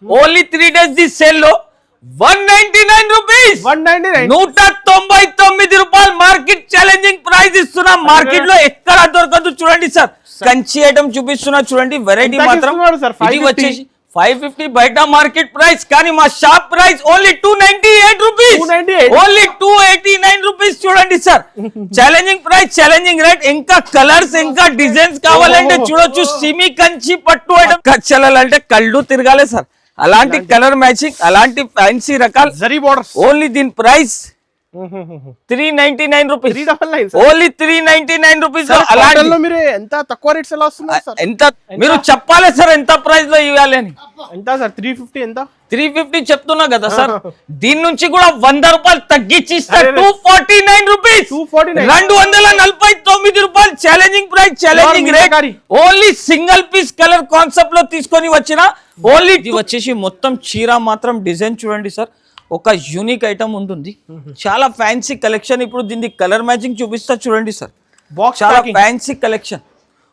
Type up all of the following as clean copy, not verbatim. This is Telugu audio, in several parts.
ఓన్లీ 3 days ది సేల్ లో 199 రూపీస్ 199 రూపాయలు మార్కెట్ ఛాలెంజింగ్ ప్రైస్ ఇస్తున్నా. మార్కెట్ లో ఎక్కడ దొరకదు చూడండి సార్. కంచి ఐటమ్ చూపిస్తున్నా చూడండి, వెరైటీ మాత్రం ఇది వచ్చేసి 550 బయట మార్కెట్ ప్రైస్, కానీ మా shop price only 298 rupees, only 289 rupees. చూడండి sir, challenging price, challenging rate. ఇంకా కలర్స్ ఇంకా డిజైన్స్ కావాలంటే చూడొచ్చు. సిమి కంచి పట్టు ఐటమ్ కచ్చాలంటే కళ్ళు తిరగాలి సార్. అలాంటి కలర్ మ్యాచింగ్, అలాంటి ఫ్యాన్సీ రకాలు జరీ బోర్డర్స్. ఓన్లీ దీని ప్రైస్ 399 రూపీస్, ఓన్లీ 399 రూపీస్. మీరు ఎంత తక్కువ రేట్స్ ఎలా వస్తున్నారు సార్? ఎంత మీరు చెప్పాలి సార్, ఎంత ప్రైస్ లో ఇవ్వాలి అని. ఎంత సార్? 350 ఎంత? 350 చెప్తున్నా కదా సార్. దీని నుంచి కూడా 100 రూపాయలు తగ్గించి 249 రూపీస్, 249 రూపాయలు. Challenging price, challenging rate. Only single piece colour concept లో తీసుకొని వచ్చిన. ఓన్లీ ఇది వచ్చేసి మొత్తం చీర మాత్రం డిజైన్ చూడండి సార్, ఒక యూనిక్ ఐటమ్ ఉంటుంది. చాలా ఫ్యాన్సీ కలెక్షన్. ఇప్పుడు దీని కలర్ మ్యాచింగ్ చూపిస్తా చూడండి సార్. చాలా ఫ్యాన్సీ కలెక్షన్.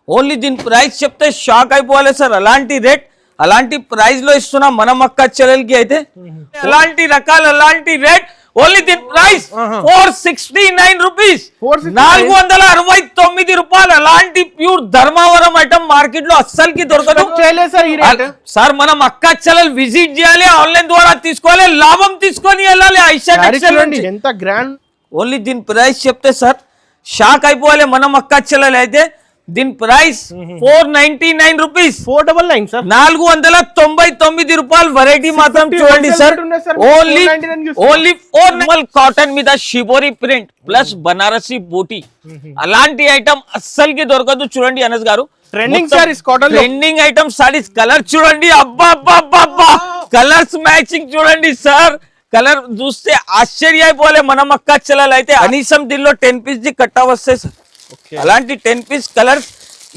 ఓన్లీ దీని ప్రైస్ చెప్తే షాక్ అయిపోవాలి సార్. అలాంటి రేట్, అలాంటి ప్రైస్ లో ఇస్తున్నాం మన మక్క చెల్లెలకి అయితే. అలాంటి రకాలు, అలాంటి రేట్. ఓన్లీ దీని ప్రైస్ 469 రూపీస్, 469 రూపాయలు. అలాంటి ప్యూర్ ధర్మవరం ఐటమ్ మార్కెట్ లో అస్సలకి దొరకదు సార్. మనం అక్క చెల్లెలు విజిట్ చేయాలి, ఆన్లైన్ ద్వారా తీసుకోవాలి, లాభం తీసుకొని వెళ్ళాలి. ఎంత గ్రాండ్. ఓన్లీ దీని ప్రైస్ చెప్తే సార్ షాక్ అయిపోవాలి మనం అక్క చెల్లెలు అయితే. దీని ప్రైస్ 499 రూపీస్, 499 సార్, 499 రూపాయలు. వెరైటీ మాత్రం చూడండి సార్. ఓన్లీ 4 కాటన్ మీద షిబోరి ప్రింట్ ప్లస్ బనారసి బూటీ. అలాంటి ఐటమ్ అస్సలకి దొరకదు చూడండి అనస్ గారు. Trending saris, cotton trending item saris. Colour చూడండి, అబ్బా అబ్బా, కలర్స్ మ్యాచింగ్ చూడండి సార్. కలర్ చూస్తే ఆశ్చర్య అయిపోలే మనం అక్క చెల్లెలు అయితే. కనీసం దీనిలో 10 పీస్ ది కట్టా వస్తాయి సార్. అలాంటి 10 పీస్ కలర్స్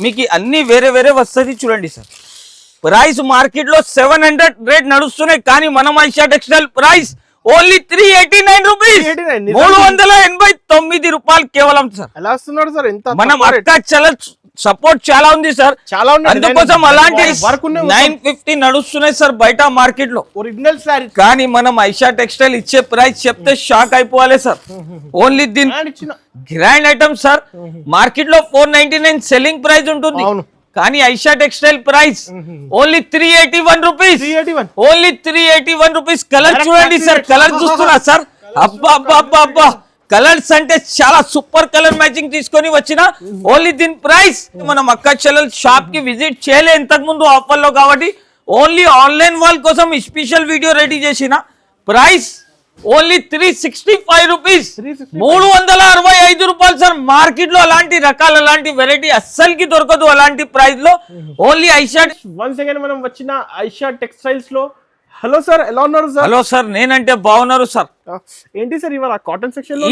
మీకు అన్ని వేరే వేరే వస్తుంది చూడండి సార్. ప్రైస్ మార్కెట్ లో 700 రేట్ నడుస్తున్నాయి, కానీ మనం Aisha textile price only 389 rupees, 389 రూపాయలు కేవలం సార్. ఎలా వస్తున్నాడు సార్? ఎంత మనం అక్క చెల్లెలు సపోర్ట్ చాలా ఉంది సార్, చాలా ఉంది. అందుకోసం అలాంటి 950 నడుస్తున్నాయి సార్ బయట మార్కెట్ లో ఒరిజినల్ సారీ. కానీ మనం ఐషా టెక్స్టైల్ ఇచ్చే ప్రైస్ చెప్తే షాక్ అయిపోవాలి సార్. ఓన్లీ దీని గ్రాండ్ ఐటమ్ సార్. మార్కెట్ లో 499 సెల్లింగ్ ప్రైస్ ఉంటుంది, కానీ Aisha textile price only 381 rupees, only 381 rupees. Colour చూడండి సార్, కలర్ చూస్తున్నా సార్. అబ్బా అబ్బా అబ్బా అబ్బా, కలర్స్ అంటే చాలా సూపర్ కలర్ మ్యాచింగ్ తీసుకొని వచ్చిన. ఓన్లీ దీని ప్రైస్ మనం అక్క చెల్లెలు షాప్ కి విజిట్ చేయలే ఇంతకు ముందు ఆఫర్ లో, కాబట్టి ఓన్లీ ఆన్లైన్ వాళ్ళ కోసం స్పెషల్ వీడియో రెడీ చేసిన. ప్రైస్ ఓన్లీ 365 రూపీస్, 365 రూపాయలు సార్. మార్కెట్ లో అలాంటి రకాలు, అలాంటి వెరైటీ అస్సలకి దొరకదు అలాంటి ప్రైస్ లో. ఓన్లీ ఐషా. వన్స్ అగైన్ మనం వచ్చిన ఐషా టెక్స్టైల్స్ లో. హలో సార్, ఎలా ఉన్నారు సార్? హలో సార్, నేనంటే బాగున్నారు సార్. ఏంటి సార్ ఇవాళ కాటన్ సెక్షన్ లో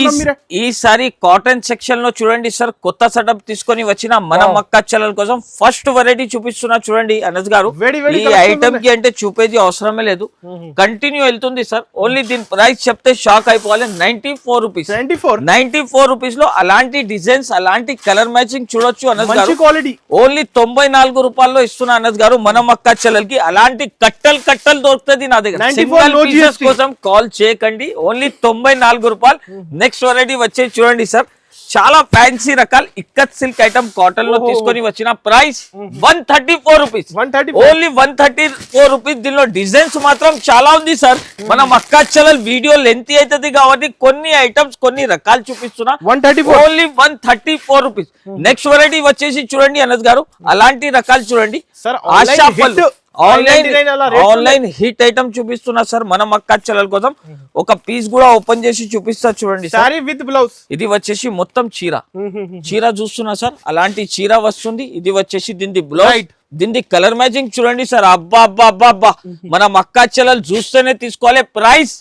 ఈసారి కాటన్ సెక్షన్ లో చూడండి సార్, కొత్త సెటప్ తీసుకొని వచ్చిన మన మక్క చెల్లెల కోసం ఫస్ట్ వెరైటీ చూపిస్తున్నా చూడండి అనస్ గారు. ఈ ఐటమ్ కి అంటే చూపేది అవసరమే లేదు, కంటిన్యూ వెళ్తుంది సార్. ఓన్లీ దీని ప్రైస్ చెప్తే షాక్ అయిపోవాలి. 94 రూపీస్, 94 రూపీస్ లో అలాంటి డిజైన్స్, అలాంటి కలర్ మ్యాచింగ్ చూడొచ్చు అనస్ గారు. ఓన్లీ 94 రూపాయల్లో ఇస్తున్నా అనస్ గారు మన మక్క చెల్లెలకి. అలాంటి కట్టలు దొరుకుతుంది నా దగ్గర. సింగిల్ పీసెస్ కోసం కాల్ చేయకండి. ఓన్లీ 94 రూపాయలు. నెక్స్ట్ వెరైటీ వచ్చే చూడండి సార్, చాలా ఫ్యాన్సీ రకాలు ఇక్కత్ సిల్క్ ఐటమ్ కాటన్ లో తీసుకొని వచ్చిన. Price 134 rupees, only 134 rupees. దీనిలో డిజైన్స్ మాత్రం చాలా ఉంది సార్. మనం అక్క చెల్లెలు వీడియో లెంత్ అవుతుంది కాబట్టి కొన్ని ఐటమ్స్, కొన్ని రకాలు చూపిస్తున్నా. Only 134 rupees. నెక్స్ట్ వెరైటీ వచ్చేసి చూడండి అనస్ గారు, అలాంటి రకాలు చూడండి. ఆశా పల్లు ఆన్లైన్ హిట్ ఐటమ్ చూపిస్తున్నా సార్ మన మక్క చెల్లెల కోసం. ఒక పీస్ కూడా ఓపెన్ చేసి చూపిస్తా చూడండి సార్. With blouse. ఇది వచ్చేసి మొత్తం చీర చూస్తున్నా సార్. అలాంటి చీర వస్తుంది. ఇది వచ్చేసి దీని బ్లౌజ్, దీని కలర్ మ్యాచింగ్ చూడండి సార్. అబ్బా అబ్బా అబ్బా అబ్బా, మన మక్క చెల్లెలు చూస్తేనే తీసుకోవాలి. ప్రైస్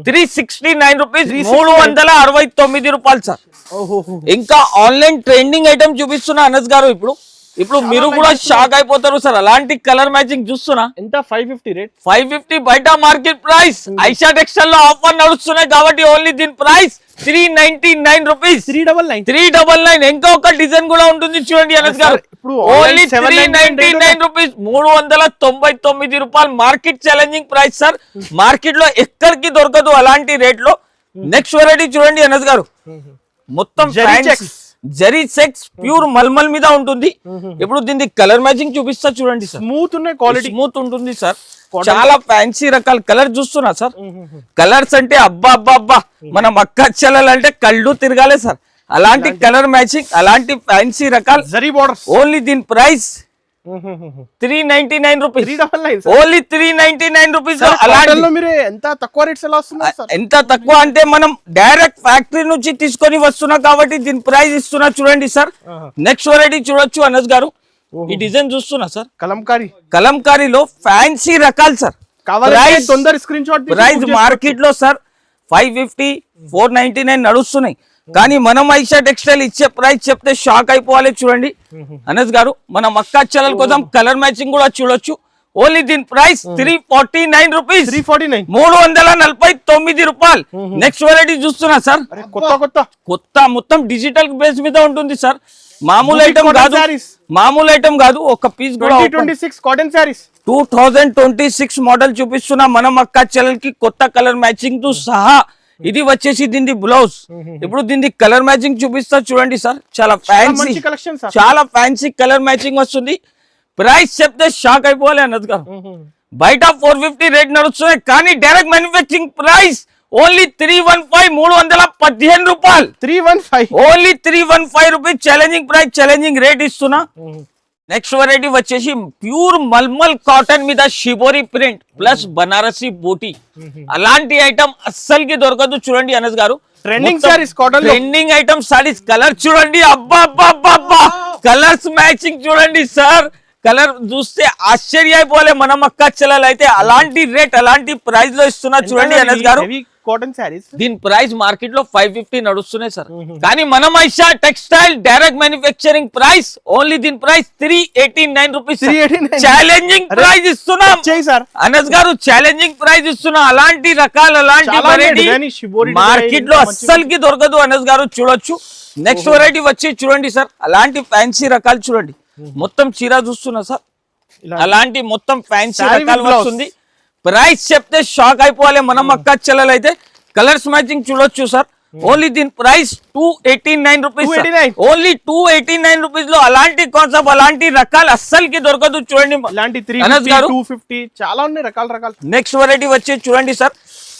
369 రూపీస్, 369 రూపాయలు సార్. ఇంకా ఆన్లైన్ ట్రెండింగ్ ఐటమ్ చూపిస్తున్నా అనస్ గారు. ఇప్పుడు ఇప్పుడు మీరు కూడా షాక్ అయిపోతారు సార్, అలాంటి కలర్ మ్యాచింగ్ చూస్తున్నా. ఎంత 550 రేట్? 550 బయట మార్కెట్ ప్రైస్. ఐషా టెక్స్టైల్ లో ఆఫర్ నడుస్తున్నాయి కాబట్టి ఓన్లీ దీని ప్రైస్ 399 రూపీస్. 399. ఇంకా ఒక డిజైన్ కూడా ఉంటుంది చూడండి అనస్ గారు. ఓన్లీ 399 రూపీస్, 399 రూపాయలు. Market challenging price sir, market లో ఎక్కడికి దొరకదు అలాంటి రేట్ లో. నెక్స్ట్ వెరైటీ చూడండి అనస్ గారు, మొత్తం జరీ చెక్స్ ప్యూర్ మల్మల్ మీద ఉంటుంది. ఇప్పుడు దీనికి కలర్ మ్యాచింగ్ చూపిస్తా చూడండి సార్. స్మూత్ ఉన్నాయి, క్వాలిటీ స్మూత్ ఉంటుంది సార్. చాలా ఫ్యాన్సీ రకాల కలర్ చూస్తున్నా సార్. కలర్స్ అంటే అబ్బా అబ్బా అబ్బా, మనం అక్క చెల్లెలంటే కళ్ళు తిరగాలి సార్. అలాంటి కలర్ మ్యాచింగ్, అలాంటి ఫ్యాన్సీ రకాలు. జరీ బోర్డర్స్. ఓన్లీ దీని ప్రైస్ 399 రూపీస్. Only 399 rupees. ఎంత తక్కువ రేట్స్ ఎలా వస్తున్నాయి సార్? ఎంత తక్కువ అంటే మనం డైరెక్ట్ ఫ్యాక్టరీ నుంచి తీసుకొని వస్తున్నా కాబట్టి దీని ప్రైస్ ఇస్తున్నా చూడండి సార్. నెక్స్ట్ వెరైటీ చూడొచ్చు అనస్ గారు. ఈ డిజైన్ చూస్తున్నా సార్, కలంకారీలో ఫ్యాన్సీ రకాలు సార్. ప్రైస్ మార్కెట్ లో సార్ 550, 499 నడుస్తున్నాయి. కానీ మనం ఐషా టెక్స్టైల్ ఇచ్చే ప్రైస్ చెప్తే షాక్ అయిపోవాలి చూడండి అనస్ గారు. మనం అక్క చెల్లెల కోసం కలర్ మ్యాచింగ్ కూడా చూడొచ్చు. ఓన్లీ దీని ప్రైస్ 349 రూపీస్. 349 రూపాయలు. నెక్స్ట్ వెరైటీ చూస్తున్నా సార్, కొత్త మొత్తం డిజిటల్ బేస్ మీద ఉంటుంది సార్. మామూలు ఐటమ్ కాదు, ఒక పీస్ కూడా 2026 మోడల్ చూపిస్తున్నా మనం అక్క చెల్లెలకి కొత్త కలర్ మ్యాచింగ్ తో సహా. ఇది వచ్చేసి దీని బ్లౌజ్. ఇప్పుడు దీని కలర్ మ్యాచింగ్ చూపిస్తా చూడండి సార్. చాలా ఫ్యాన్సీ, చాలా ఫ్యాన్సీ కలర్ మ్యాచింగ్ వస్తుంది. ప్రైస్ చెప్తే షాక్ అయిపోవాలి అన్నది గారు. బయట 450 రేట్ నడుస్తున్నాయి కానీ డైరెక్ట్ మ్యానుఫ్యాక్చరింగ్ ప్రైస్ ఓన్లీ 315 రూపాయలు. 315, only 315 rupees. Challenging price, challenging rate ఇస్తున్నా. నెక్స్ట్ వెరైటీ వచ్చేసి ప్యూర్ మల్మల్ కాటన్ మీద షిబోరి ప్రింట్ ప్లస్ బనారసి బూటీ. అలాంటి ఐటమ్ అస్సలకి దొరకదు చూడండి అనస్ గారు. Trending item saris. కలర్ చూడండి, అబ్బా అబ్బా అబ్బా అబ్బా, కలర్స్ మ్యాచింగ్ చూడండి సార్. కలర్ చూస్తే ఆశ్చర్య అయిపోలే మనం అక్క చెల్లెలు అయితే. అలాంటి రేట్, అలాంటి ప్రైస్ లో ఇస్తున్నా చూడండి అనస్ గారు. కాటన్ సారీస్ దీని ప్రైస్ మార్కెట్ లో 550 నడుస్తున్నాయి సార్. కానీ మనం Aisha textile direct manufacturing price only దీని ప్రైస్ 389 రూపీస్. ఛాలెంజింగ్ ప్రైస్ ఇస్తున్నాం అనస్ గారు, ఛాలెంజింగ్ ప్రైస్ ఇస్తున్నా. అలాంటి రకాలు, అలాంటి వెరైటీ మార్కెట్ లో అస్సలకి దొరకదు అనస్ గారు. చూడొచ్చు. నెక్స్ట్ వెరైటీ వచ్చి చూడండి సార్, అలాంటి ఫ్యాన్సీ రకాలు చూడండి. మొత్తం చీర చూస్తున్నా సార్, అలాంటి మొత్తం ఫ్యాన్సీ రకాలు వస్తుంది. ప్రైస్ చెప్తే షాక్ అయిపోవాలి మనం అక్క చెల్లెలు అయితే. కలర్స్ మ్యాచింగ్ చూడొచ్చు సార్. ఓన్లీ దీని ప్రైస్ 289 రూపీస్. ఓన్లీ 289 రూపీస్ లో అలాంటి కాన్సెప్ట్, అలాంటి రకాలు అస్సలకి దొరకదు చూడండి. చాలా ఉన్నాయి రకాలు. నెక్స్ట్ వెరైటీ వచ్చి చూడండి sir,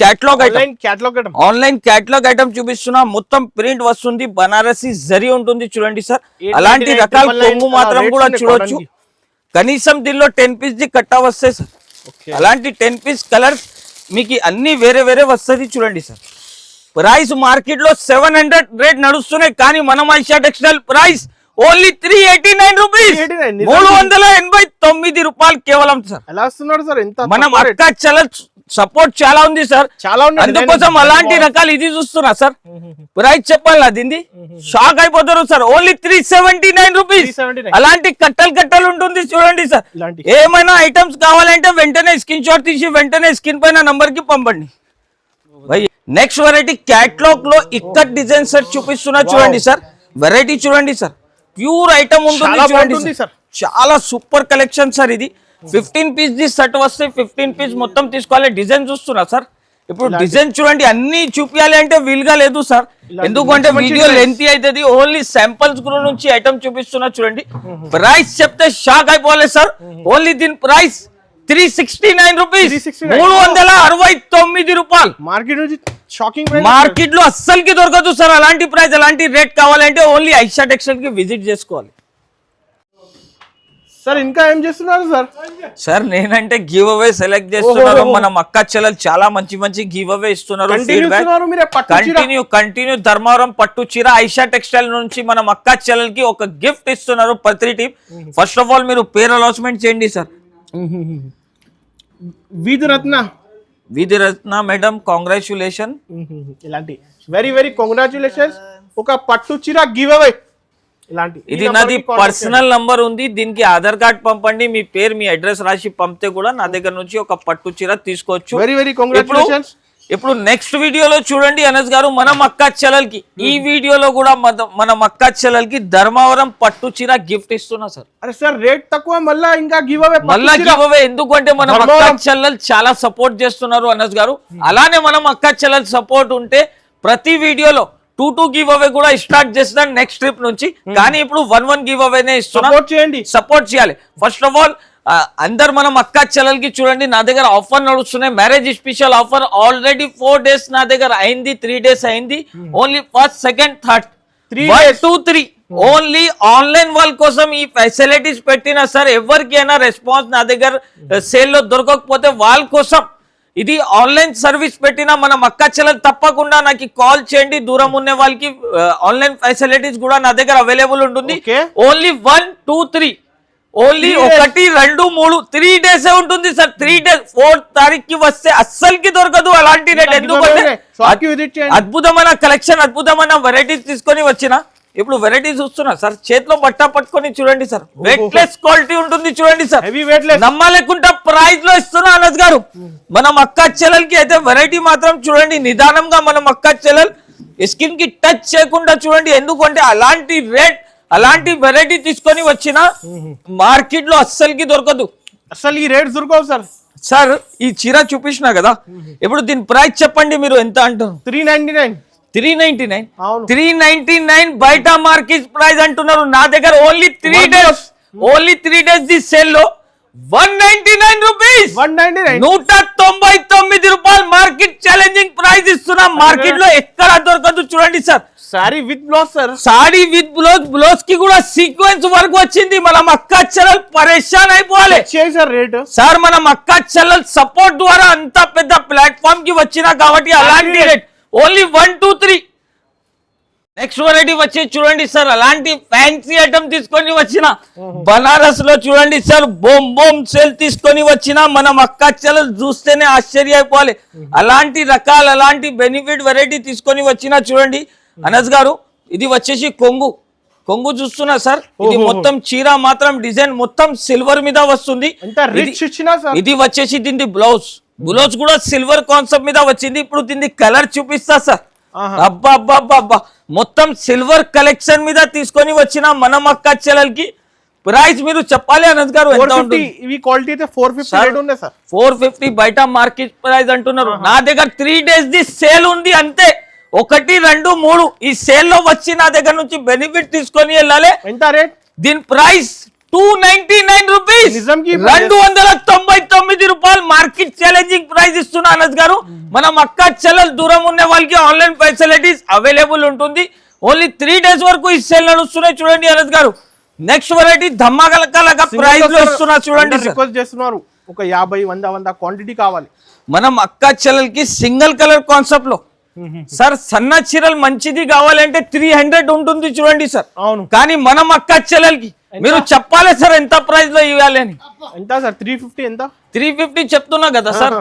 catalogue item. Online catalogue item చూపిస్తున్నా. మొత్తం ప్రింట్ వస్తుంది, బనారసి జరీ ఉంటుంది చూడండి సార్. అలాంటి రకాల కొంగు మాత్రం కూడా చూడొచ్చు. కనీసం దీనిలో 10 పీస్ ది కట్టా వస్తాయి సార్. అలాంటి 10 పీస్ కలర్స్ మీకు అన్ని వేరే వేరే వస్తుంది చూడండి సార్. ప్రైస్ మార్కెట్ లో 700 రేట్ నడుస్తున్నాయి కానీ మనం Aisha textile price only 389 rupees. 389 రూపాయలు కేవలం సార్. ఎలా వస్తున్నాడు సార్? మనం అక్క చెల్లెల సపోర్ట్ చాలా ఉంది సార్, అందుకోసం అలాంటి రకాలు ఇది చూస్తున్నా సార్. ప్రైస్ చెప్పాలి దీన్ని షాక్ అయిపోతారు సార్. Only 379 rupees. అలాంటి కట్టలు ఉంటుంది చూడండి సార్. ఏమైనా ఐటమ్స్ కావాలంటే వెంటనే స్క్రీన్ షాట్ తీసి వెంటనే స్క్రీన్ పైన నంబర్ కి పంపండి. నెక్స్ట్ వెరైటీ క్యాటలాగ్ లో ఇక్కడ డిజైన్ సెట్ చూపిస్తున్నా చూడండి సార్. వెరైటీ చూడండి సార్, ప్యూర్ ఐటమ్ ఉంటుంది చూడండి సార్. చాలా సూపర్ కలెక్షన్ సార్ ఇది. 15 పీస్ ది సెట్ వస్తే 15 పీస్ మొత్తం తీసుకోవాలి. డిజైన్ చూస్తున్నా సార్. ఇప్పుడు డిజైన్ చూడండి, అన్ని చూపించాలి అంటే వీలుగా లేదు సార్, ఎందుకంటే వీడియో లెంతీ అవుతుంది. ఓన్లీ శాంపుల్స్ నుంచి ఐటమ్ చూపిస్తున్నా చూడండి. ప్రైస్ చెప్తే షాక్ అయిపోవాలి సార్. ఓన్లీ దీని ప్రైస్ 369 రూపీస్. 369 రూపాయలు. మార్కెట్ లో అస్సలకి దొరకదు సార్ అలాంటి ప్రైస్, అలాంటి రేట్ కావాలంటే ఓన్లీ ఐషా టెక్స్టైల్ కి విజిట్ చేసుకోవాలి సార్. ఇంకా ఏం చేస్తున్నారు సార్? సార్ నేనంటే గివ్ అవే సెలెక్ట్ చేస్తున్నారు. మనం అక్క చెల్లెలు చాలా మంచి గివ్ అవే ఇస్తున్నారు. కంటిన్యూ ధర్మవరం పట్టు చీర ఐషా టెక్స్టైల్ నుంచి మనం అక్క చెల్లెలకి ఒక గిఫ్ట్ ఇస్తున్నారు ప్రతి టీం. ఫస్ట్ ఆఫ్ ఆల్ మీరు పేరు అనౌన్స్మెంట్ చేయండి సార్. వీధి రత్న మేడం, కాంగ్రాచులేషన్. ఇలాంటి వెరీ కంగ్రాచులేషన్స్. ఒక పట్టు చీర గివ్ అవే ఇలాంటి ఇది నాది పర్సనల్ నంబర్ ఉంది, దీనికి ఆధార్ కార్డ్ పంపండి, మీ పేరు మీ అడ్రస్ రాసి పంపితే కూడా నా దగ్గర నుంచి ఒక పట్టు చీర తీసుకోవచ్చు. Very very congratulations. ఇప్పుడు నెక్స్ట్ వీడియోలో చూడండి అనస్ గారు, మన మక్కా చెల్లెలకి ఈ వీడియోలో కూడా మన మక్కా చెల్లెలకి ధర్మవరం పట్టు చీర గిఫ్ట్ ఇస్తున్నా సార్. అరే సార్ రేట్ తక్కువ, మళ్ళా ఇంకా గివ్ అవే ఎందుకంటే మన మక్కా చెల్లెలు చాలా సపోర్ట్ చేస్తున్నారు అనస్ గారు. అలానే మన మక్కా చెల్లెలు సపోర్ట్ ఉంటే ప్రతి వీడియోలో 2 గివ్ అవే కూడా స్టార్ట్ చేస్తాను నెక్స్ట్ ట్రిప్ నుంచి. కానీ ఇప్పుడు 1 గివ్ అవేనే ఇస్తున్నా, సపోర్ట్ చేయాలి. ఫస్ట్ ఆఫ్ ఆల్ అందరు మనం అక్క చెల్లెలకి చూడండి, నా దగ్గర ఆఫర్ నడుస్తున్నాయి, marriage special offer. Already 4 days నా దగ్గర అయింది, 3 days అయింది. Only first second third 1 2 3 only online వాళ్ళ కోసం ఈ ఫెసిలిటీస్ పెట్టినా సార్. ఎవరికైనా రెస్పాన్స్ నా దగ్గర సేల్ లో దొరకకపోతే వాళ్ళ కోసం ఇది ఆన్లైన్ సర్వీస్ పెట్టినా మన అక్క చెల్లెలు తప్పకుండా నాకు కాల్ చేయండి. దూరం ఉన్న వాళ్ళకి ఆన్లైన్ ఫెసిలిటీస్ కూడా నా దగ్గర అవైలబుల్ ఉంటుంది. ఓన్లీ 1 2 3 ఓన్లీ 1 2 3 3 days ఉంటుంది సార్. 3 days 4th తారీఖుకి వస్తే అస్సలకి దొరకదు అలాంటి రేట్. ఎందుకంటే అద్భుతమైన కలెక్షన్, అద్భుతమైన వెరైటీస్ తీసుకొని వచ్చిన. ఇప్పుడు వెరైటీస్ చూస్తున్నా సార్, చేతిలో బట్ట పట్టుకొని చూడండి సార్, వెయిట్లెస్ క్వాలిటీ ఉంటుంది చూడండి సార్, నమ్మలేకుండా ప్రైస్ లో ఇస్తున్నా అనస్ గారు. మనం అక్క చెల్లెలకి అయితే వెరైటీ మాత్రం చూడండి, నిదానంగా మనం అక్క చెల్లెలు స్కిన్ కి టచ్ చేయకుండా చూడండి. ఎందుకంటే అలాంటి రేట్ అలాంటి వెరైటీ తీసుకొని వచ్చిన మార్కెట్ లో అస్సలకి దొరకదు, అసలు ఈ రేట్ దొరకవు సార్. సార్ ఈ చీర చూపించిన కదా, ఇప్పుడు దీని ప్రైస్ చెప్పండి మీరు ఎంత అంటారు? 399 బయట మార్కెట్ ప్రైస్ అంటున్నారు, నా దగ్గర ఓన్లీ 3 days ది సేల్ లో 199 రూపీస్, 199 రూపాయలు మార్కెట్ ఛాలెంజింగ్ ప్రైస్ ఇస్తున్నా. మార్కెట్ లో ఎక్కడ దొరకదు చూడండి sir. Sorry with blouse sir, sorry with blouse, blouse కి కూడా సీక్వెన్స్ వర్క్ వచ్చింది. మనం అక్క చెల్లెలు పరేషాన్ అయిపోవాలి సార్. మనం అక్క చెల్లెలు సపోర్ట్ ద్వారా అంత పెద్ద ప్లాట్ఫామ్ కి వచ్చినా కాబట్టి అలాంటి రేట్ ఓన్లీ 1 2 3. నెక్స్ట్ వెరైటీ వచ్చి చూడండి సార్, అలాంటి ఫ్యాన్సీ ఐటమ్ తీసుకొని వచ్చిన బనారస్ లో చూడండి సార్, బోమ్ సేల్ తీసుకొని వచ్చిన. మనం అక్క చెల్లెలు చూస్తేనే ఆశ్చర్య అయిపోవాలి. అలాంటి రకాలు అలాంటి బెనిఫిట్ వెరైటీ తీసుకొని వచ్చిన చూడండి అనస్ గారు. ఇది వచ్చేసి కొంగు చూస్తున్నా సార్, ఇది మొత్తం చీర మాత్రం డిజైన్ మొత్తం సిల్వర్ మీద వస్తుంది. ఇది వచ్చేసి దీని బ్లౌజ్ కూడా సిల్వర్ కాన్సెప్ట్ మీద వచ్చింది. ఇప్పుడు దీన్ని కలర్ చూపిస్తా సార్. అబ్బా అబ్బా అబ్బా, మొత్తం సిల్వర్ కలెక్షన్ మీద తీసుకొని వచ్చిన మనం అక్క చెల్లెలకి. ప్రైస్ మీరు చెప్పాలి అనస్ గారు ఎంత ఉంటుంది? ఇవి క్వాలిటీ అయితే 450 బయట మార్కెట్ ప్రైస్ అంటున్నారు. నా దగ్గర 3 days ది సేల్ ఉంది అంతే. 1 2 3 ఈ సేల్ లో వచ్చి నా దగ్గర నుంచి బెనిఫిట్ తీసుకొని వెళ్ళాలి. ఎంత రేట్? దీని ప్రైస్ 299 రూపీస్, 299 రూపాయలు మార్కెట్ ఛాలెంజింగ్ ప్రైస్ ఇస్తున్నా అనస్ గారు. మనం అక్క చెల్లెలు దూరం ఉన్న వాళ్ళకి ఆన్లైన్ ఫెసిలిటీస్ అవైలబుల్ ఉంటుంది. ఓన్లీ 3 days వరకు ఈ సేల్ నడుస్తున్నాయి చూడండి అనస్ గారు. నెక్స్ట్ వెరైటీ ధమాకలగా ప్రైస్ లో ఇస్తున్నా చూడండి. రిక్వెస్ట్ చేస్తున్నారు ఒక 50 100 క్వాంటిటీ కావాలి. మనం అక్క చెల్లెలకి సింగిల్ కలర్ కాన్సెప్ట్ లో సార్ సన్న చీరలు మంచిది కావాలంటే 300 ఉంటుంది చూడండి సార్. అవును, కానీ మనం అక్క చెల్లెలకి మీరు చెప్పాలి సార్ ఎంత ప్రైస్ లో ఇవ్వాలి అని. ఎంత సార్? 350. ఎంత? 350 చెప్తున్నా కదా సార్.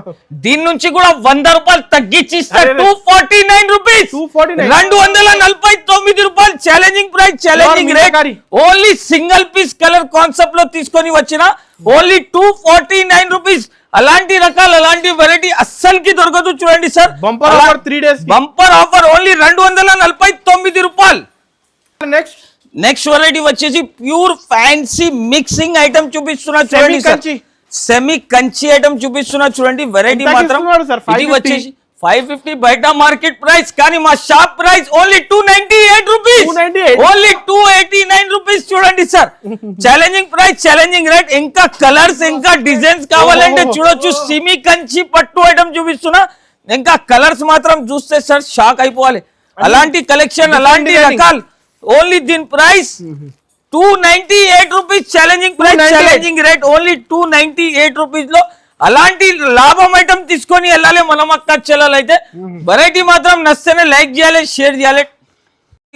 దీని నుంచి కూడా 100 రూపాయలు తగ్గించి 249 రూపీస్, 249 రూపాయలు challenging price, challenging rate. Only single piece colour concept లో తీసుకొని వచ్చిన ఓన్లీ 249 రూపీస్. అలాంటి రకాలు అలాంటి వెరైటీ అస్సలకి దొరకదు చూడండి sir. Bumper offer 3 days, bumper offer only 249 రూపాయలు. నెక్స్ట్ వెరైటీ వచ్చేసి ప్యూర్ ఫ్యాన్సీ మిక్సింగ్ ఐటమ్ చూపిస్తున్నా చూడండి సార్. సెమీ కంచి ఐటమ్ చూపిస్తున్నా చూడండి. వెరైటీ మాత్రం ఇది వచ్చేసి 550 బయట మార్కెట్ ప్రైస్, కానీ మా shop price only 298 rupees, only 289 rupees చూడండి sir. Challenging price, challenging rate. ఇంకా కలర్స్ ఇంకా డిజైన్స్ కావాలంటే చూడొచ్చు. సెమీ కంచి పట్టు ఐటమ్ చూపిస్తున్నా. ఇంకా కలర్స్ మాత్రం చూస్తే సార్ షాక్ అయిపోవాలి. అలాంటి కలెక్షన్ అలాంటి రకాలు. ఓన్లీ దీని price 298 rupees, challenging price, challenging rate only 298 rupees లో అలాంటి లాభం ఐటమ్ తీసుకొని వెళ్ళాలి మనం అక్క చెల్లెలు అయితే. వెరైటీ మాత్రం నచ్చితేనే లైక్ చేయాలి, షేర్ చేయాలి.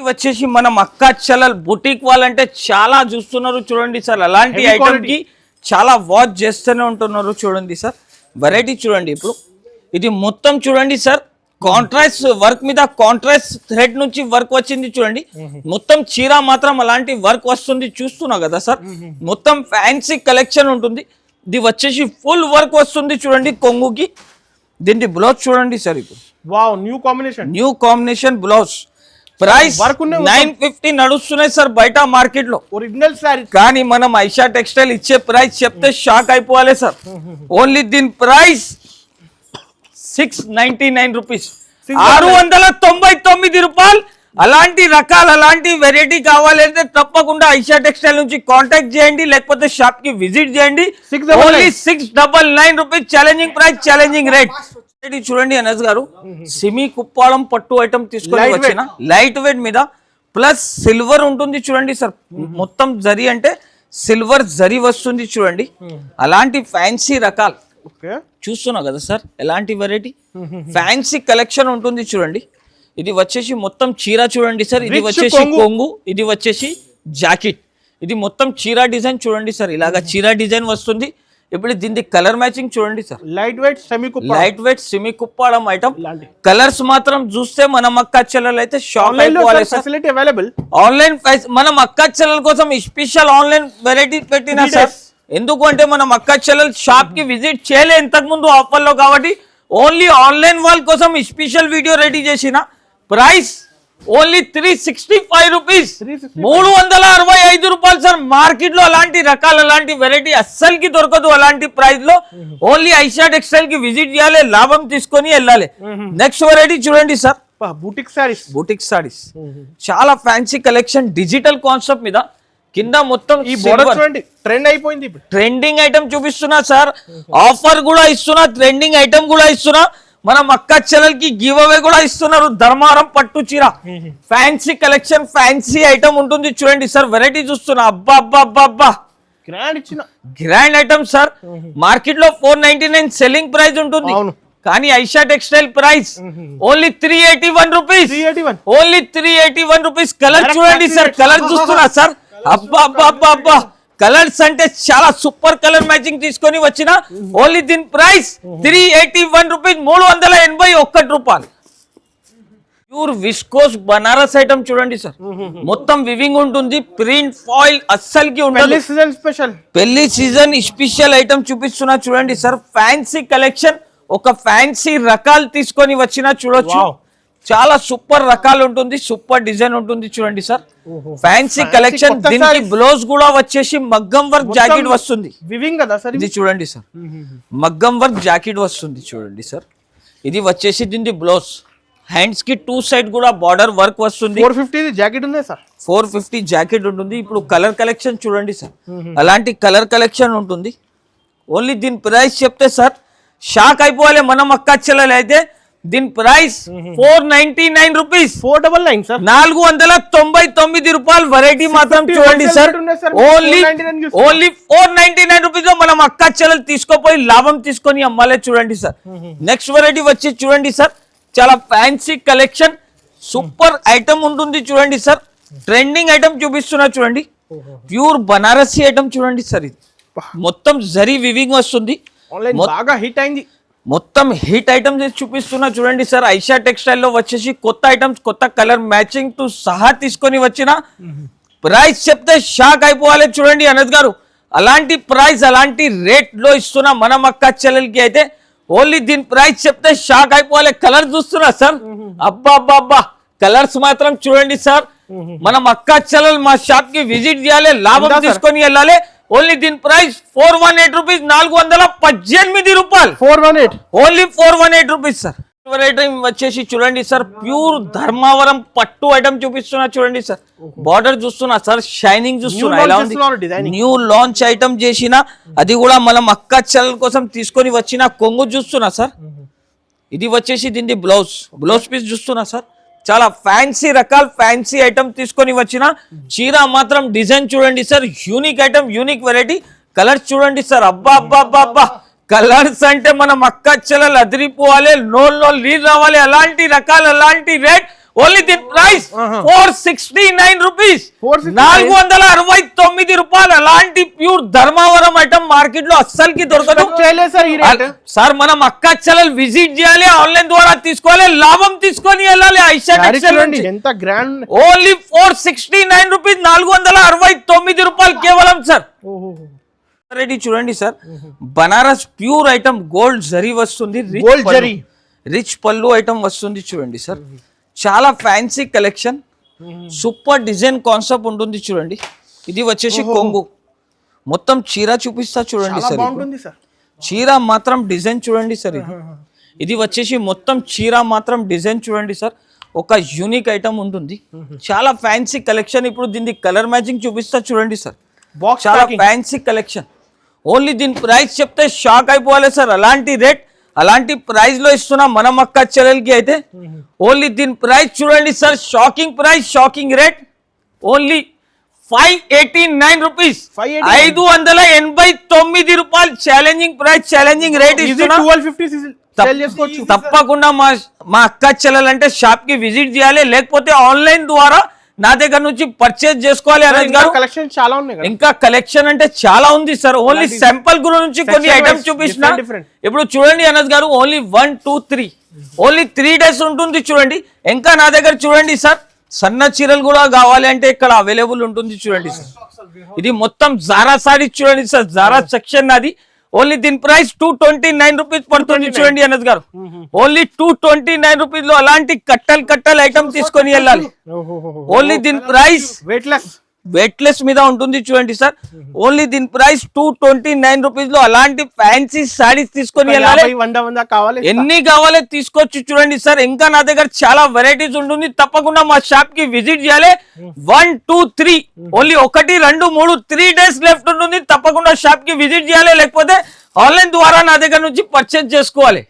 వచ్చేసి మనం అక్క చెల్లెలు బుటీక్ వాళ్ళంటే చాలా చూస్తున్నారు చూడండి సార్. అలాంటి ఐటమ్ కి చాలా వాచ్ చేస్తూనే ఉంటున్నారు చూడండి సార్. వెరైటీ చూడండి. ఇప్పుడు ఇది మొత్తం చూడండి సార్, కాంట్రాస్ట్ వర్క్ మీద కాంట్రాస్ట్ థ్రెడ్ నుంచి వర్క్ వచ్చింది చూడండి. మొత్తం చీర మాత్రం అలాంటి వర్క్ వస్తుంది, చూస్తున్నా కదా సార్. మొత్తం ఫ్యాన్సీ కలెక్షన్ ఉంటుంది. ఇది వచ్చేసి ఫుల్ వర్క్ వస్తుంది చూడండి కొంగుకి. దీని బ్లౌజ్ చూడండి సార్, ఇప్పుడు wow new combination blouse. Price work 950 నడుస్తున్నాయి సార్ బయట మార్కెట్ లో ఒరిజినల్ సారీ. కానీ మనం ఐషా టెక్స్టైల్ ఇచ్చే ప్రైస్ చెప్తే షాక్ అయిపోవాలి సార్. ఓన్లీ దీని ప్రైస్ 699 రూపీస్, 699 రూపాయలు. అలాంటి రకాలు అలాంటి వెరైటీ కావాలంటే తప్పకుండా ఐషా టెక్స్టైల్ నుంచి కాంటాక్ట్ చేయండి, లేకపోతే షాప్ కి విజిట్ చేయండి. Only 699 rupees. Challenging price, challenging rate. చూడండి అనస్ గారు, సిమి కుప్పాళం పట్టు ఐటమ్ తీసుకొని వచ్చిన లైట్ వెయిట్ మీద ప్లస్ సిల్వర్ ఉంటుంది చూడండి సార్. మొత్తం జరీ అంటే సిల్వర్ జరీ వస్తుంది చూడండి. అలాంటి ఫ్యాన్సీ రకాలు చూస్తున్నా కదా సార్. ఎలాంటి వెరైటీ ఫ్యాన్సీ కలెక్షన్ ఉంటుంది చూడండి. ఇది వచ్చేసి మొత్తం చీర చూడండి సార్. ఇది వచ్చేసి కొంగు, ఇది వచ్చేసి జాకెట్. ఇది మొత్తం చీర డిజైన్ చూడండి సార్. ఇలాగా చీర డిజైన్ వస్తుంది. ఇప్పుడు దీని కలర్ మ్యాచింగ్ చూడండి సార్. లైట్ వెయిట్ సెమీ కుప్పాళం ఐటమ్. కలర్స్ మాత్రం చూస్తే మన అక్క చెల్లెలు అయితే షాప్ అయిపోవాలి సార్. ఫెసిలిటీ అవైలబుల్ ఆన్లైన్ మనం అక్క చెల్లెల కోసం స్పెషల్ ఆన్లైన్ వెరైటీ పెట్టినా సార్. ఎందుకు అంటే మనం అక్క చెల్లెలు షాప్ కి విజిట్ చేయలే ఇంతకు ముందు ఆఫర్ లో, కాబట్టి ఓన్లీ ఆన్లైన్ వాళ్ళ కోసం స్పెషల్ వీడియో రెడీ చేసిన. ప్రైస్ ఓన్లీ 365 రూపీస్, 365 రూపాయలు సార్. మార్కెట్ లో అలాంటి రకాలు అలాంటి వెరైటీ అస్సలకి దొరకదు అలాంటి ప్రైస్ లో. ఓన్లీ ఐషా టెక్స్టైల్ కి విజిట్ చేయాలి, లాభం తీసుకొని వెళ్ళాలి. నెక్స్ట్ వెరైటీ చూడండి సార్, బూటిక్ సారీస్. చాలా ఫ్యాన్సీ కలెక్షన్, డిజిటల్ కాన్సెప్ట్ మీద. కింద మొత్తం ఈ బోర్డర్ చూడండి, ట్రెండ్ అయిపోయింది. ట్రెండింగ్ ఐటమ్ చూపిస్తున్నా సార్. ఆఫర్ కూడా ఇస్తున్నా, ట్రెండింగ్ ఐటమ్ కూడా ఇస్తున్నా. మనం అక్క చెల్లెలకి గివ్ అవే కూడా ఇస్తున్నారు. ధర్మారం పట్టు చీర ఫ్యాన్సీ కలెక్షన్, ఫ్యాన్సీ ఐటమ్ ఉంటుంది చూడండి సార్. వెరైటీ చూస్తున్నా, అబ్బా అబ్బా అబ్బా అబ్బా, గ్రాండ్ ఐటమ్ సార్. మార్కెట్ లో 499 సెల్లింగ్ ప్రైస్ ఉంటుంది, కానీ Aisha textile price only 381 rupees. Only 381 rupees. Colour చూడండి సార్, కలర్ చూస్తున్నా సార్. అబ్బా అబ్బా అబ్బా అబ్బా, కలర్స్ అంటే చాలా సూపర్ కలర్ మ్యాచింగ్ తీసుకొని వచ్చిన. ఓన్లీ దీని ప్రైస్ 381 రూపీస్, 381 రూపాయలు. ప్యూర్ విస్కోస్ బనారస్ ఐటమ్ చూడండి సార్. మొత్తం వివింగ్ ఉంటుంది, ప్రింట్ ఫాయిల్ అస్సలకి ఉంటుంది. పెళ్లి సీజన్ స్పెషల్ ఐటమ్ చూపిస్తున్నా చూడండి సార్. ఫ్యాన్సీ కలెక్షన్, ఒక ఫ్యాన్సీ రకాలు తీసుకొని వచ్చిన చూడొచ్చు. చాలా సూపర్ రకాలు ఉంటుంది, సూపర్ డిజైన్ ఉంటుంది చూడండి సార్. Fancy collection. దీనికి బ్లౌజ్ కూడా వచ్చేసి మగ్గం వర్క్ జాకెట్ వస్తుంది. ఇది చూడండి సార్, మగ్గం వర్క్ జాకెట్ వస్తుంది చూడండి సార్. ఇది వచ్చేసి దీని బ్లౌజ్. హ్యాండ్స్ కి 2 సైడ్ కూడా బార్డర్ వర్క్ వస్తుంది. 450 జాకెట్ ఉంది సార్. 450 జాకెట్ ఉంటుంది. ఇప్పుడు కలర్ కలెక్షన్ చూడండి సార్, అలాంటి కలర్ కలెక్షన్ ఉంటుంది. ఓన్లీ దీని ప్రైస్ చెప్తే సార్ షాక్ అయిపోవాలి మనం అక్క చెల్లెలు అయితే. దీని ప్రైస్ 499 రూపీస్, 499 సార్. 499 రూపాయలు. వెరైటీ మాత్రం చూడండి సార్. ఓన్లీ 499 రూపీస్ లో మనం అక్క చెల్లెలు తీసుకోపోయి లాభం తీసుకొని అమ్మాలే చూడండి సార్. నెక్స్ట్ వెరైటీ వచ్చి చూడండి సార్, చాలా ఫ్యాన్సీ కలెక్షన్, సూపర్ ఐటమ్ ఉంటుంది చూడండి సార్. ట్రెండింగ్ ఐటమ్ చూపిస్తున్నా చూడండి. ప్యూర్ బనారసి ఐటమ్ చూడండి సార్. ఇది మొత్తం జరీ వివింగ్ వస్తుంది, బాగా హిట్ అయింది. మొత్తం హిట్ ఐటమ్స్ చూపిస్తున్నా చూడండి సార్. ఐషా టెక్స్టైల్ లో వచ్చేసి కొత్త ఐటమ్స్, కొత్త కలర్ మ్యాచింగ్ తో సహా తీసుకొని వచ్చిన. ప్రైస్ చెప్తే షాక్ అయిపోవాలి చూడండి అనద్ గారు. అలాంటి ప్రైస్, అలాంటి రేట్ లో ఇస్తున్నా మనం అక్క చెల్లెలకి అయితే. ఓన్లీ దీని ప్రైస్ చెప్తే షాక్ అయిపోవాలి. కలర్ చూస్తున్నా సార్, అబ్బా అబ్బా అబ్బా, కలర్స్ మాత్రం చూడండి సార్. మనం అక్క చెల్లెలు మా షాప్ కి విజిట్ చేయాలి, లాభం తీసుకొని వెళ్ళాలి. ఓన్లీ దీని ప్రైస్ 418 రూపీస్, 418 రూపాయలు. 418, ఓన్లీ 418 రూపీస్ సార్. వెరైటీ వచ్చేసి చూడండి సార్, ప్యూర్ ధర్మావరం పట్టు ఐటమ్ చూపిస్తున్నా చూడండి సార్. బార్డర్ చూస్తున్నా సార్, షైనింగ్ చూస్తున్నా, ఎలా ఉంది. న్యూ లాంచ్ ఐటమ్ చేసిన, అది కూడా మనం అక్క చెల్లెల కోసం తీసుకొని వచ్చిన. కొంగు చూస్తున్నా సార్. ఇది వచ్చేసి దీని బ్లౌజ్ పీస్ చూస్తున్నా సార్. చాలా ఫ్యాన్సీ రకాలు, ఫ్యాన్సీ ఐటమ్ తీసుకొని వచ్చిన. చీర మాత్రం డిజైన్ చూడండి sir, unique item, unique variety. Colours చూడండి సార్, అబ్బా అబ్బా అబ్బా అబ్బా, కలర్స్ అంటే మనం అక్క చెల్లెలు అదిరిపోవాలి, నో లీడ్ రావాలి. అలాంటి రకాలు, అలాంటి రేట్ ఓన్లీ దీని ప్రైస్ 469 రూపీస్, 469 రూపాయలు. అలాంటి ప్యూర్ ధర్మవరం ఐటమ్ మార్కెట్ లో అస్సలకి దొరకదు సార్. మనం అక్క చెల్లెలు విజిట్ చేయాలి, ఆన్లైన్ ద్వారా తీసుకోవాలి, లాభం తీసుకొని వెళ్ళాలి. ఐషా టెక్స్టైల్ ఎంత గ్రాండ్, ఓన్లీ 469 రూపీస్, 469 రూపాయలు కేవలం సార్. రెడీ చూడండి sir, Banaras pure item gold zari వస్తుంది, రిచ్ పళ్ళు ఐటమ్ వస్తుంది చూడండి సార్. చాలా fancy collection, super design concept ఉంటుంది చూడండి. ఇది వచ్చేసి కొంగు, మొత్తం చీర చూపిస్తా చూడండి సార్. చీర మాత్రం డిజైన్ చూడండి సార్. ఇది వచ్చేసి మొత్తం చీర మాత్రం డిజైన్ చూడండి సార్. ఒక యూనిక్ ఐటమ్ ఉంటుంది, చాలా ఫ్యాన్సీ కలెక్షన్. ఇప్పుడు దీనికి కలర్ మ్యాచింగ్ చూపిస్తా చూడండి సార్. చాలా ఫ్యాన్సీ కలెక్షన్. ఓన్లీ దీని ప్రైస్ చెప్తే షాక్ అయిపోవాలి సార్. అలాంటి రేట్, అలాంటి ప్రైస్ లో ఇస్తున్నా మనం అక్క చెల్లెలకి అయితే. ఓన్లీ దీని ప్రైస్ చూడండి sir, shocking price, shocking rate. Only 589 rupees, 589 రూపాయలు. ఛాలెంజింగ్ ప్రైస్, ఛాలెంజింగ్ రేట్ ఇస్తున్నా. తప్పకుండా మా అక్క చెల్లెలంటే షాప్ కి విజిట్ చేయాలి, లేకపోతే ఆన్లైన్ ద్వారా నా దగ్గర నుంచి పర్చేజ్ చేసుకోవాలి. అనజ్ గారు కలెక్షన్ చాలా ఉన్నాయి, ఇంకా కలెక్షన్ అంటే చాలా ఉంది సార్. ఓన్లీ శాంపుల్ గురించి కొన్ని ఐటమ్స్ చూపిస్తున్నా. ఇప్పుడు చూడండి అనజ్ గారు, ఓన్లీ 1 2 3 ఓన్లీ 3 డేస్ ఉంటుంది చూడండి. ఇంకా నా దగ్గర చూడండి సార్, సన్న చీరలు కూడా కావాలి అంటే ఇక్కడ అవైలబుల్ ఉంటుంది చూడండి సార్. ఇది మొత్తం జారా సారీ చూడండి సార్, జారా సెక్షన్ అది. ఓన్లీ దీని ప్రైస్ 229 రూపీస్ పడుతుంది చూడండి అనజ్ గారు. ఓన్లీ 229 రూపీస్ లో అలాంటి కట్టలు ఐటమ్ తీసుకొని వెళ్ళాలి. ఓన్లీ దీని ప్రైస్ వెయిట్లెస్ మీద ఉంటుంది చూడండి సార్. ఓన్లీ దీని ప్రైస్ 229 రూపీస్ లో అలాంటి ఫ్యాన్సీ సారీస్ తీసుకొని వెళ్ళాలి. ఎన్ని కావాలి తీసుకోవచ్చు చూడండి సార్. ఇంకా నా దగ్గర చాలా వెరైటీస్ ఉంటుంది, తప్పకుండా మా షాప్ కి విజిట్ చేయాలి. 1 2 3 ఓన్లీ 1 2 3 3 డేస్ లెఫ్ట్ ఉంటుంది, తప్పకుండా షాప్ కి విజిట్ చేయాలి, లేకపోతే ఆన్లైన్ ద్వారా నా దగ్గర నుంచి పర్చేజ్ చేసుకోవాలి.